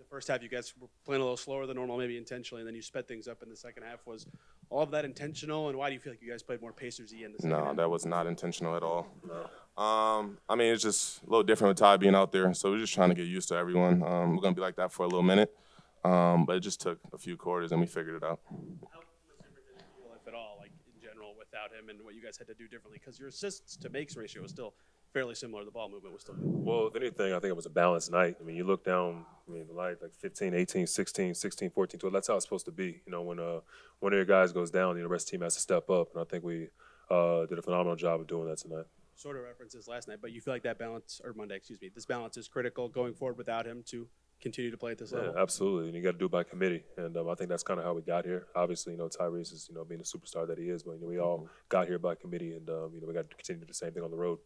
first half, you guys were playing a little slower than normal, maybe intentionally, and then you sped things up in the second half. Was all of that intentional, and why do you feel like you guys played more Pacers-y in the second half? No, that was not intentional at all. No. I mean, it's just a little different with Ty being out there, so we're just trying to get used to everyone. We're going to be like that for a little minute, but it just took a few quarters, and we figured it out. How much different did it feel, if at all, like in general, without him and what you guys had to do differently? Because your assists to makes ratio was still fairly similar. The ball movement was still good. Well, if anything, I think it was a balanced night. I mean, you look down, the light like 15, 18, 16, 16, 14, 12. That's how it's supposed to be. When one of your guys goes down, the rest of the team has to step up. And I think we did a phenomenal job of doing that tonight. Sort of references last night, but you feel like that balance, or Monday, excuse me, this balance is critical going forward without him to continue to play at this level? Yeah, absolutely. And you got to do it by committee. And I think that's kind of how we got here. Obviously, Tyrese is, being the superstar that he is, but we all got here by committee, and we got to continue to do the same thing on the road.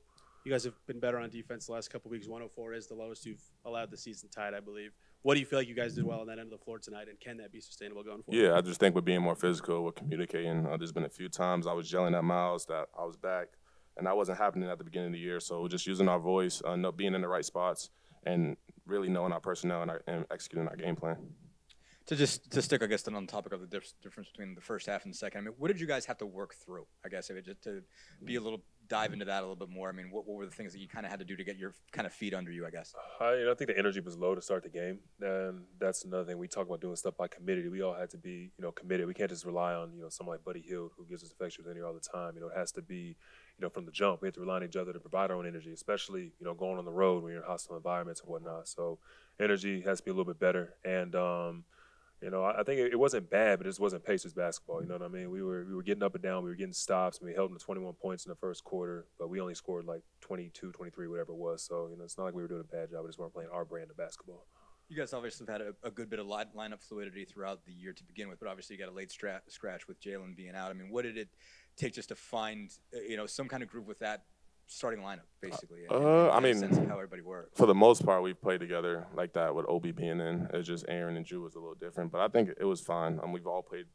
You guys have been better on defense the last couple of weeks. 104 is the lowest you've allowed the season tied, I believe. What do you feel like you guys did well on that end of the floor tonight, and can that be sustainable going forward? Yeah, I just think we're being more physical. We're communicating. There's been a few times I was yelling at Myles that I was back, and that wasn't happening at the beginning of the year. So just using our voice, being in the right spots, and really knowing our personnel and executing our game plan. To stick, I guess, then on the topic of the difference between the first half and the second, I mean, what did you guys have to work through? I guess if it just to be dive into that a little bit more. I mean, what were the things that you kind of had to do to get your kind of feet under you, I guess? I think the energy was low to start the game, and that's another thing. We talk about doing stuff by committee. We all had to be, committed. We can't just rely on, someone like Buddy Hield who gives us affectionate energy all the time. It has to be, from the jump. We have to rely on each other to provide our own energy, especially, going on the road when you're in hostile environments and whatnot. So energy has to be a little bit better, and I think it wasn't bad, but it just wasn't Pacers basketball. You know what I mean? We were getting up and down. We were getting stops. And we held them to 21 points in the first quarter, but we only scored like 22, 23, whatever it was. So, it's not like we were doing a bad job. We just weren't playing our brand of basketball. You guys obviously have had a good bit of lineup fluidity throughout the year to begin with, but obviously you got a late scratch with Jalen being out. I mean, what did it take just to find, some kind of groove with that starting lineup, basically? I mean, sense of how everybody worked. For the most part, we've played together like that with Obi being in. It's just Aaron and Drew was a little different, but I think it was fine. We've all played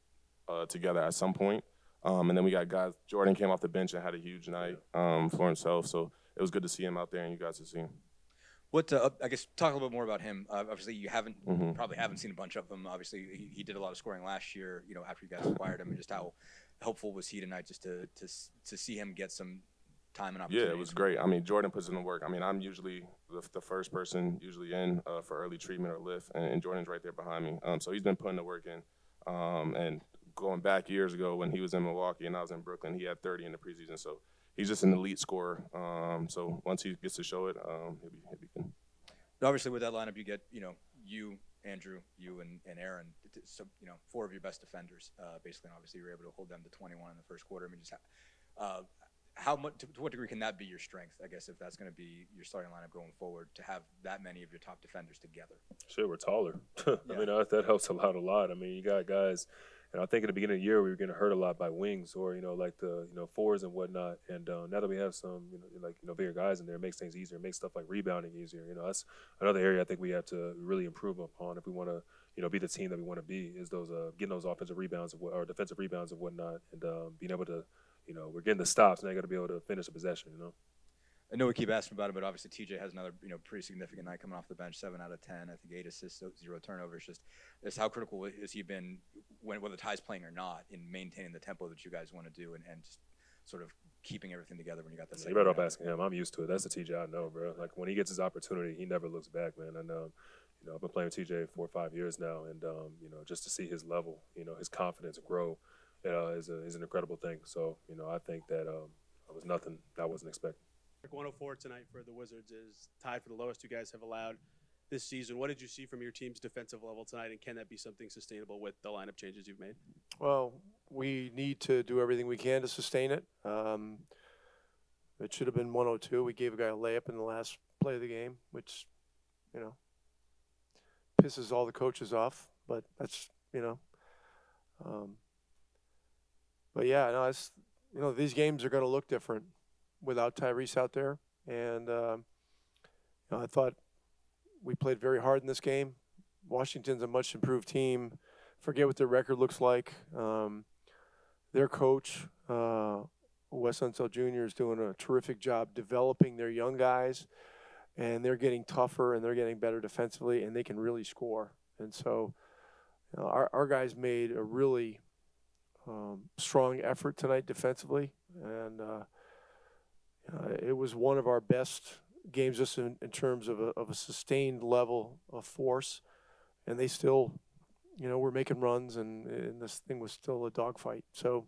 together at some point. And then we got guys. Jordan came off the bench and had a huge night for himself, so it was good to see him out there, and you guys have seen him. What I guess talk a little bit more about him. Obviously, you probably haven't seen a bunch of them. Obviously, he did a lot of scoring last year. After you guys acquired him, and just how helpful was he tonight, just to see him get some time and opportunity? Yeah, it was great. I mean, Jordan puts in the work. I mean, I'm usually the first person in for early treatment or lift, and Jordan's right there behind me. So he's been putting the work in. And going back years ago when he was in Milwaukee and I was in Brooklyn, he had 30 in the preseason. So he's just an elite scorer. So once he gets to show it, he'll be good. Obviously, with that lineup, you get you, Andrew, you, and Aaron. So 4 of your best defenders, basically. And obviously, you were able to hold them to 21 in the first quarter. I mean, just how much, to what degree can that be your strength, I guess, if that's going to be your starting lineup going forward, to have that many of your top defenders together? Sure, we're taller. I mean, that helps a lot. I mean, you got guys, and I think at the beginning of the year we were getting hurt a lot by wings or, like the, fours and whatnot. And now that we have some, bigger guys in there, it makes things easier. It makes stuff like rebounding easier. That's another area I think we have to really improve upon if we want to, be the team that we want to be, is those getting those offensive rebounds or defensive rebounds and whatnot, and being able to, we're getting the stops, and I got to be able to finish a possession, I know we keep asking about it, but obviously TJ has another, pretty significant night coming off the bench, 7 out of 10, I think 8 assists, 0 turnovers. Just how critical has he been, whether Ty's playing or not, in maintaining the tempo that you guys want to do and just sort of keeping everything together when you got that second? You better off asking him. I'm used to it. That's the TJ I know, bro. Like, when he gets his opportunity, he never looks back, man. And, I've been playing with TJ 4 or 5 years now, and, just to see his level, his confidence grow is an incredible thing. So, I think that was nothing I wasn't expecting. 104 tonight for the Wizards is tied for the lowest you guys have allowed this season. What did you see from your team's defensive level tonight, and can that be something sustainable with the lineup changes you've made? Well, we need to do everything we can to sustain it. It should have been 102. We gave a guy a layup in the last play of the game, which, pisses all the coaches off. But that's, but yeah, no, it's, these games are going to look different without Tyrese out there. And, I thought we played very hard in this game. Washington's a much improved team. Forget what their record looks like. Their coach, Wes Unseld Jr., is doing a terrific job developing their young guys. and they're getting tougher and they're getting better defensively, and they can really score. And so our guys made a really strong effort tonight defensively, and it was one of our best games just in terms of a sustained level of force, and they still, were making runs, and this thing was still a dogfight. So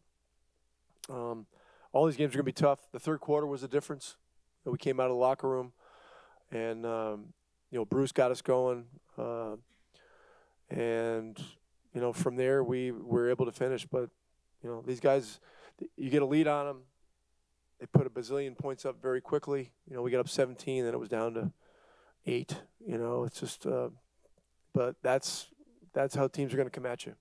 all these games are going to be tough. The third quarter was the difference. We came out of the locker room, and Bruce got us going, and from there we were able to finish. But these guys, you get a lead on them, they put a bazillion points up very quickly. We got up 17, then it was down to 8. It's just, but that's how teams are going to come at you.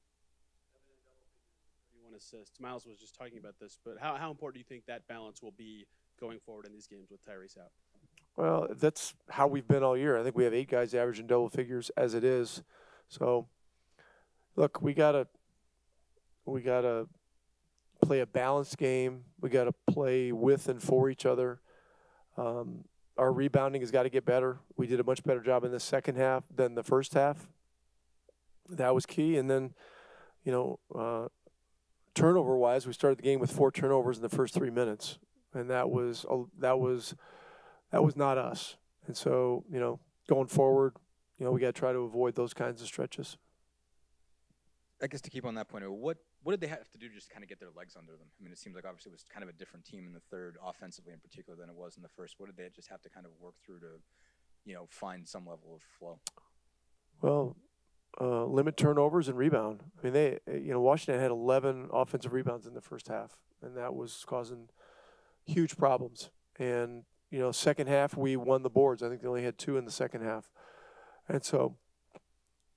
Assists. Myles was just talking about this, but how important do you think that balance will be going forward in these games with Tyrese out? Well, that's how we've been all year. I think we have 8 guys averaging double figures as it is. So, look, we gotta play a balanced game. We gotta play with and for each other. Our rebounding has got to get better. We did a much better job in the second half than the first half. That was key. And then, turnover-wise, we started the game with 4 turnovers in the first 3 minutes, and that was not us. And so, going forward, we got to try to avoid those kinds of stretches. I guess to keep on that point, what did they have to do just to kind of get their legs under them? I mean, it seems like obviously it was kind of a different team in the third, offensively in particular, than it was in the first. What did they just have to kind of work through to, find some level of flow? Well, limit turnovers and rebound. I mean, Washington had 11 offensive rebounds in the first half, and that was causing huge problems. And, second half, we won the boards. I think they only had 2 in the second half. And so,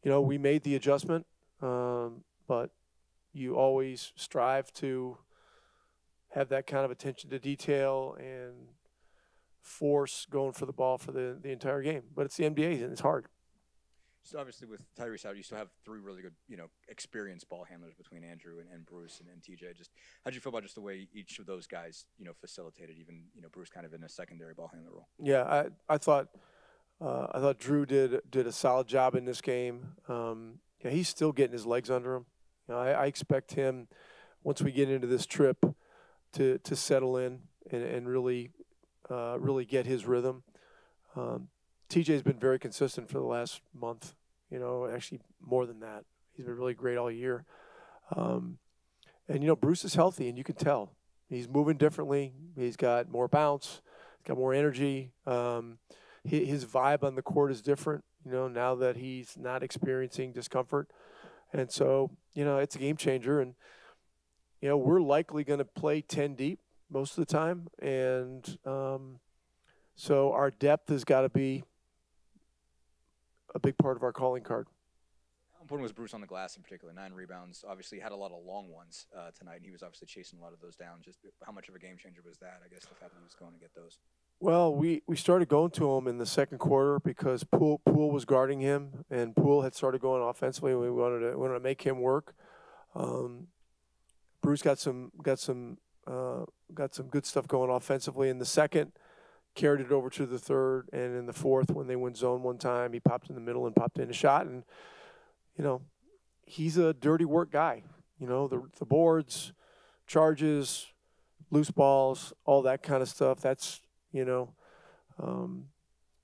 we made the adjustment, but you always strive to have that kind of attention to detail and force going for the ball for the entire game. But it's the NBA, and it's hard. So obviously with Tyrese out, you still have 3 really good, experienced ball handlers between Andrew and Bruce and TJ. Just how'd you feel about just the way each of those guys, facilitated, even, Bruce kind of in a secondary ball handler role? Yeah, I thought Drew did a solid job in this game. He's still getting his legs under him. I expect him, once we get into this trip, to settle in and really get his rhythm. TJ's been very consistent for the last month, actually more than that. He's been really great all year. And, Bruce is healthy, and you can tell. He's moving differently. He's got more bounce. He's got more energy. His vibe on the court is different, now that he's not experiencing discomfort. And so, it's a game changer. And, we're likely going to play 10 deep most of the time. And so our depth has got to be a big part of our calling card. How important was Bruce on the glass in particular? 9 rebounds. Obviously, he had a lot of long ones tonight, and he was obviously chasing a lot of those down. Just how much of a game changer was that, I guess, the fact that he was going to get those? Well, we started going to him in the second quarter because Poole was guarding him, and Poole had started going offensively, and we wanted to make him work. Bruce got some good stuff going offensively in the second. Carried it over to the third, and in the fourth, when they went zone one time, he popped in the middle and popped in a shot. And, he's a dirty work guy. The boards, charges, loose balls, all that kind of stuff. That's,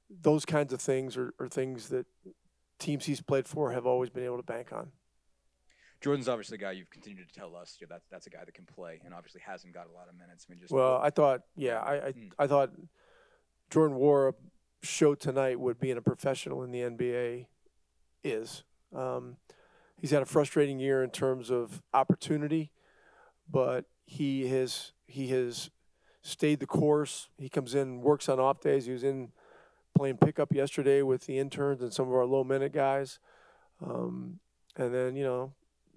those kinds of things are things that teams he's played for have always been able to bank on. Jordan's obviously a guy you've continued to tell us that's a guy that can play and obviously hasn't got a lot of minutes. I mean, I thought Jordan Nwora showed tonight what being a professional in the NBA is. He's had a frustrating year in terms of opportunity, but he has stayed the course. He comes in, works on off days. He was in playing pickup yesterday with the interns and some of our low-minute guys. And then,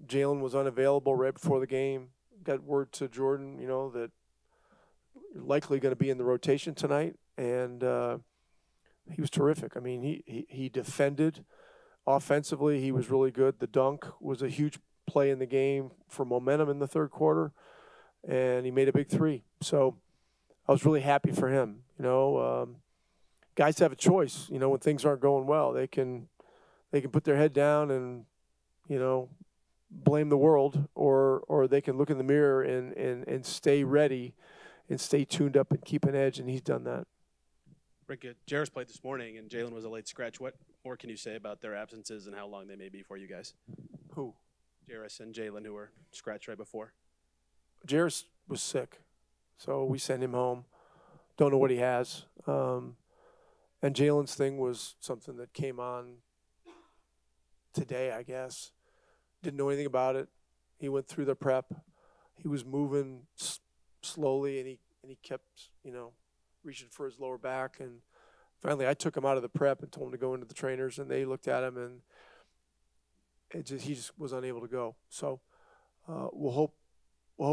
Jalen was unavailable right before the game. Got word to Jordan, that you're likely going to be in the rotation tonight. And he was terrific. I mean, he defended offensively. He was really good. The dunk was a huge play in the game for momentum in the third quarter, and he made a big 3. So I was really happy for him. guys have a choice. You know, when things aren't going well, they can put their head down and, you know, blame the world, or they can look in the mirror and stay ready and stay tuned up and keep an edge, and he's done that. Rick, Jarris played this morning, and Jalen was a late scratch. What more can you say about their absences and how long they may be for you guys? Who? Jarris and Jalen, who were scratched right before. Jarris was sick, so we sent him home. Don't know what he has. And Jalen's thing was something that came on today, I guess. Didn't know anything about it. He went through the prep. He was moving slowly, and he kept, you know, reaching for his lower back. And finally, I took him out of the prep and told him to go into the trainers, and they looked at him, and he just was unable to go. So we'll hope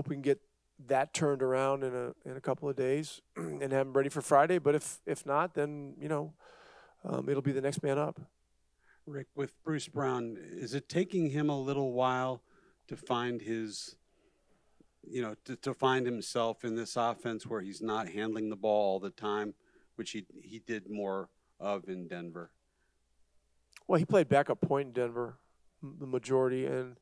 we can get that turned around in a couple of days and have him ready for Friday. But if not, then, you know, it'll be the next man up. Rick, with Bruce Brown, is it taking him a little while to find his, you know, to find himself in this offense where he's not handling the ball all the time, which he did more of in Denver? Well, he played backup point in Denver the majority, and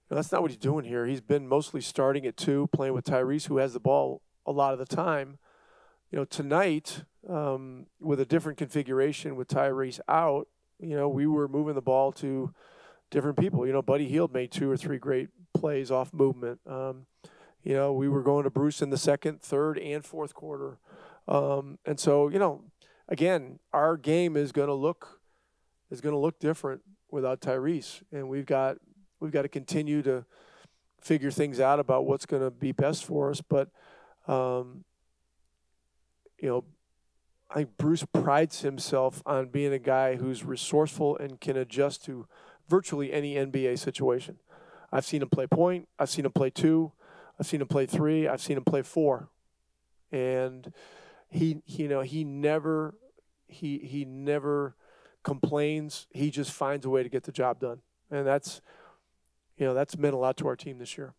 that's not what he's doing here. He's been mostly starting at 2, playing with Tyrese, who has the ball a lot of the time. You know, tonight, with a different configuration with Tyrese out, you know, we were moving the ball to different people. You know, Buddy Hield made 2 or 3 great plays off movement. You know, we were going to Bruce in the second, third, and fourth quarter. And so, you know, again, our game is going to look different without Tyrese, and we've got to continue to figure things out about what's going to be best for us. But you know, I think Bruce prides himself on being a guy who's resourceful and can adjust to virtually any NBA situation. I've seen him play point. I've seen him play 2. I've seen him play 3. I've seen him play 4. And he never complains. He just finds a way to get the job done. And that's meant a lot to our team this year.